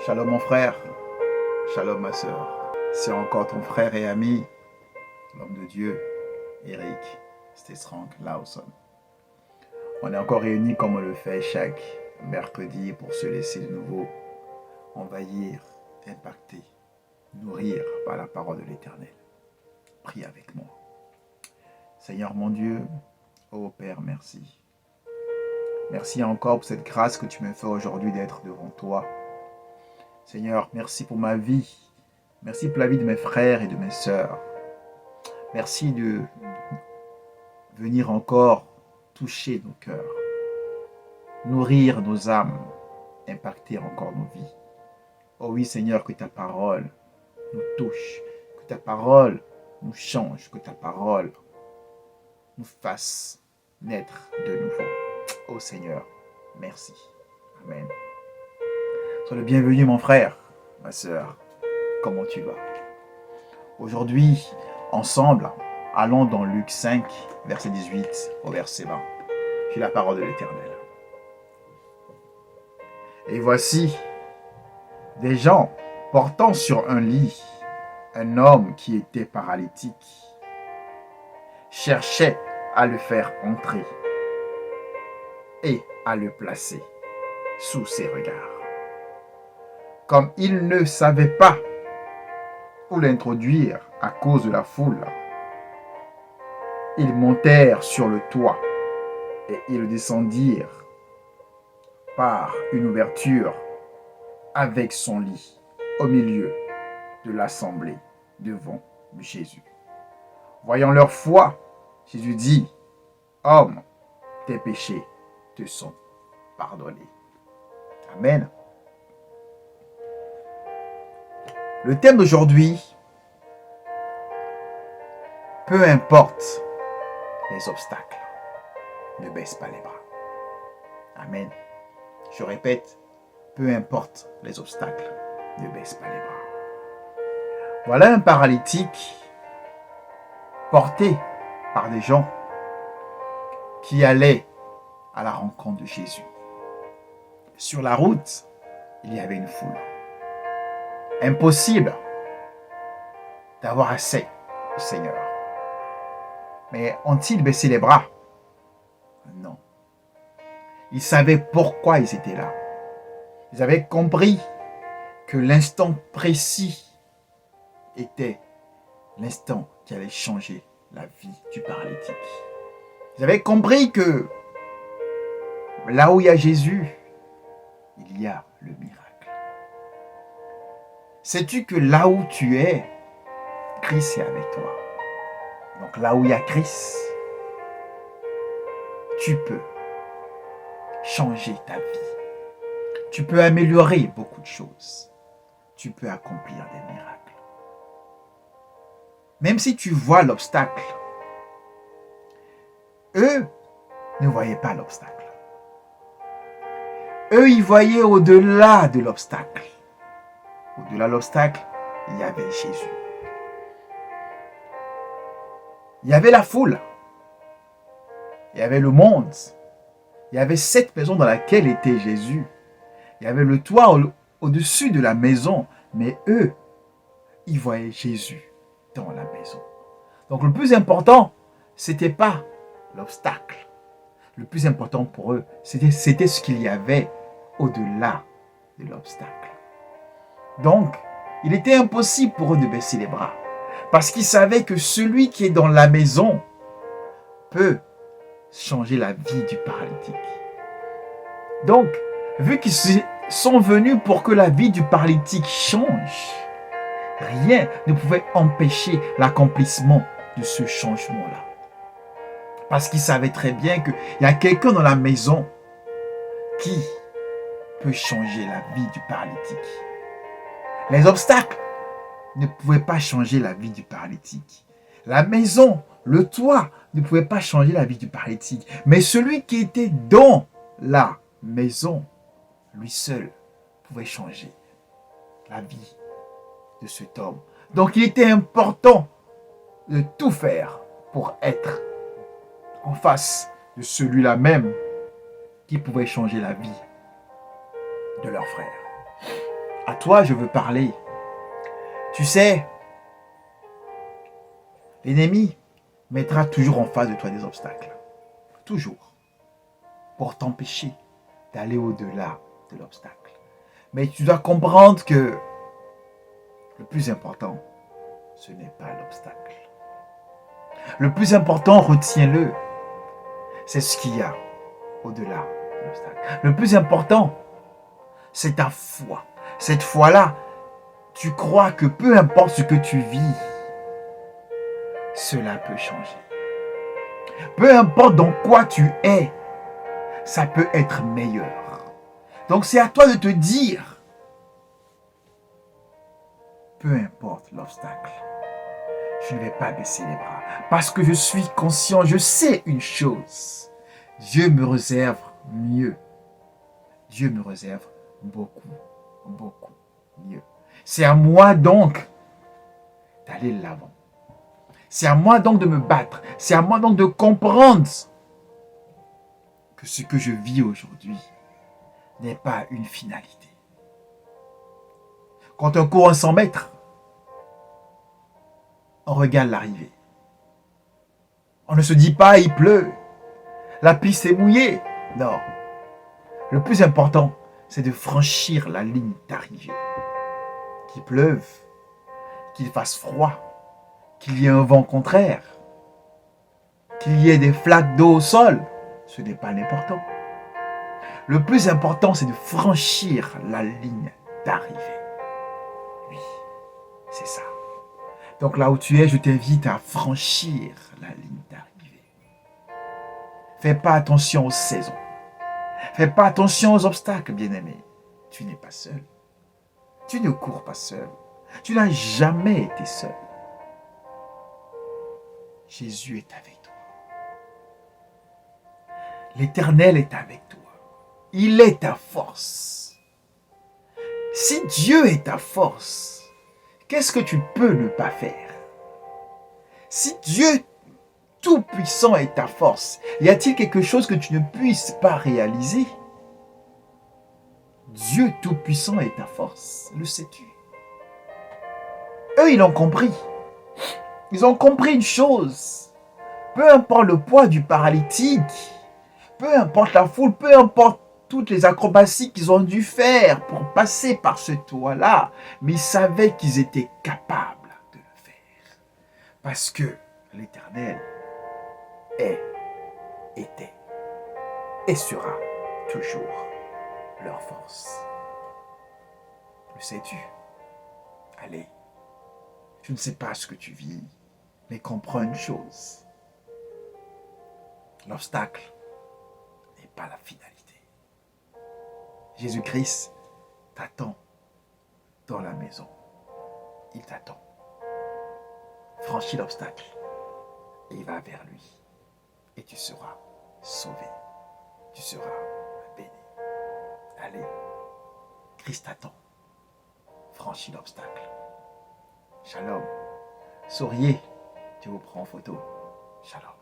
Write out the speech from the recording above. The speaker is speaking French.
Shalom mon frère, shalom ma soeur. C'est encore ton frère et ami, l'homme de Dieu, Eric Stesrank Lawson. On est encore réunis comme on le fait chaque mercredi pour se laisser de nouveau envahir, impacter, nourrir par la parole de l'Éternel. Prie avec moi. Seigneur mon Dieu, ô Père, merci. Merci encore pour cette grâce que tu me fais aujourd'hui d'être devant toi. Seigneur, merci pour ma vie. Merci pour la vie de mes frères et de mes sœurs. Merci de venir encore toucher nos cœurs, nourrir nos âmes, impacter encore nos vies. Oh oui, Seigneur, que ta parole nous touche, que ta parole nous change, que ta parole nous fasse naître de nouveau. Oh Seigneur, merci. Amen. Sois le bienvenu, mon frère, ma sœur. Comment tu vas? Aujourd'hui, ensemble, allons dans Luc 5, verset 18 au verset 20. J'ai la parole de l'Éternel. Et voici des gens portant sur un lit un homme qui était paralytique, cherchaient à le faire entrer et à le placer sous ses regards. Comme ils ne savaient pas où l'introduire à cause de la foule, ils montèrent sur le toit et ils descendirent par une ouverture avec son lit au milieu de l'assemblée devant Jésus. Voyant leur foi, Jésus dit: « Homme, tes péchés te sont pardonnés. » Amen. Le thème d'aujourd'hui, peu importe les obstacles, ne baisse pas les bras. Amen. Je répète, peu importe les obstacles, ne baisse pas les bras. Voilà un paralytique porté par des gens qui allaient à la rencontre de Jésus. Sur la route, il y avait une foule. Impossible d'avoir accès au Seigneur. Mais ont-ils baissé les bras? Non. Ils savaient pourquoi ils étaient là. Ils avaient compris que l'instant précis était l'instant qui allait changer la vie du paralytique. Ils avaient compris que là où il y a Jésus, il y a le miracle. Sais-tu que là où tu es, Christ est avec toi. Donc là où il y a Christ, tu peux changer ta vie. Tu peux améliorer beaucoup de choses. Tu peux accomplir des miracles. Même si tu vois l'obstacle, eux ne voyaient pas l'obstacle. Eux, ils voyaient au-delà de l'obstacle. Au-delà de l'obstacle, il y avait Jésus. Il y avait la foule. Il y avait le monde. Il y avait cette maison dans laquelle était Jésus. Il y avait le toit au-dessus de la maison. Mais eux, ils voyaient Jésus dans la maison. Donc le plus important, ce n'était pas l'obstacle. Le plus important pour eux, c'était ce qu'il y avait au-delà de l'obstacle. Donc, il était impossible pour eux de baisser les bras. Parce qu'ils savaient que celui qui est dans la maison peut changer la vie du paralytique. Donc, vu qu'ils sont venus pour que la vie du paralytique change, rien ne pouvait empêcher l'accomplissement de ce changement-là. Parce qu'ils savaient très bien qu'il y a quelqu'un dans la maison qui peut changer la vie du paralytique. Les obstacles ne pouvaient pas changer la vie du paralytique. La maison, le toit ne pouvait pas changer la vie du paralytique. Mais celui qui était dans la maison, lui seul, pouvait changer la vie de cet homme. Donc il était important de tout faire pour être en face de celui-là même qui pouvait changer la vie de leur frère. À toi, je veux parler. Tu sais, l'ennemi mettra toujours en face de toi des obstacles. Toujours. Pour t'empêcher d'aller au-delà de l'obstacle. Mais tu dois comprendre que le plus important, ce n'est pas l'obstacle. Le plus important, retiens-le, c'est ce qu'il y a au-delà de l'obstacle. Le plus important, c'est ta foi. Cette foi-là, tu crois que peu importe ce que tu vis, cela peut changer. Peu importe dans quoi tu es, ça peut être meilleur. Donc c'est à toi de te dire, peu importe l'obstacle, je ne vais pas baisser les bras. Parce que je suis conscient, je sais une chose. Dieu me réserve mieux. Dieu me réserve beaucoup, beaucoup mieux. C'est à moi donc d'aller de l'avant. C'est à moi donc de me battre. C'est à moi donc de comprendre que ce que je vis aujourd'hui n'est pas une finalité. Quand on court 100 mètres, on regarde l'arrivée. On ne se dit pas il pleut, la piste est mouillée. Non. Le plus important, c'est de franchir la ligne d'arrivée. Qu'il pleuve, qu'il fasse froid, qu'il y ait un vent contraire, qu'il y ait des flaques d'eau au sol, ce n'est pas l'important. Le plus important, c'est de franchir la ligne d'arrivée. Oui, c'est ça. Donc là où tu es, je t'invite à franchir la ligne d'arrivée. Fais pas attention aux saisons. Fais pas attention aux obstacles, bien-aimé. Tu n'es pas seul. Tu ne cours pas seul. Tu n'as jamais été seul. Jésus est avec toi. L'Éternel est avec toi. Il est ta force. Si Dieu est ta force, qu'est-ce que tu peux ne pas faire? Si Dieu Tout-Puissant est ta force, y a-t-il quelque chose que tu ne puisses pas réaliser? Dieu Tout-Puissant est ta force, le sais-tu? Eux, ils l'ont compris. Ils ont compris une chose. Peu importe le poids du paralytique, peu importe la foule, peu importe toutes les acrobaties qu'ils ont dû faire pour passer par ce toit-là, mais ils savaient qu'ils étaient capables de le faire. Parce que l'Éternel est, était et sera toujours leur force. Le sais-tu? Allez, je ne sais pas ce que tu vis, mais comprends une chose. L'obstacle n'est pas la finalité. Jésus-Christ t'attend dans la maison. Il t'attend. Franchis l'obstacle et va vers lui. Et tu seras sauvé. Tu seras béni. Allez, Christ t'attend. Franchis l'obstacle. Shalom. Souriez. Je vous prends en photo. Shalom.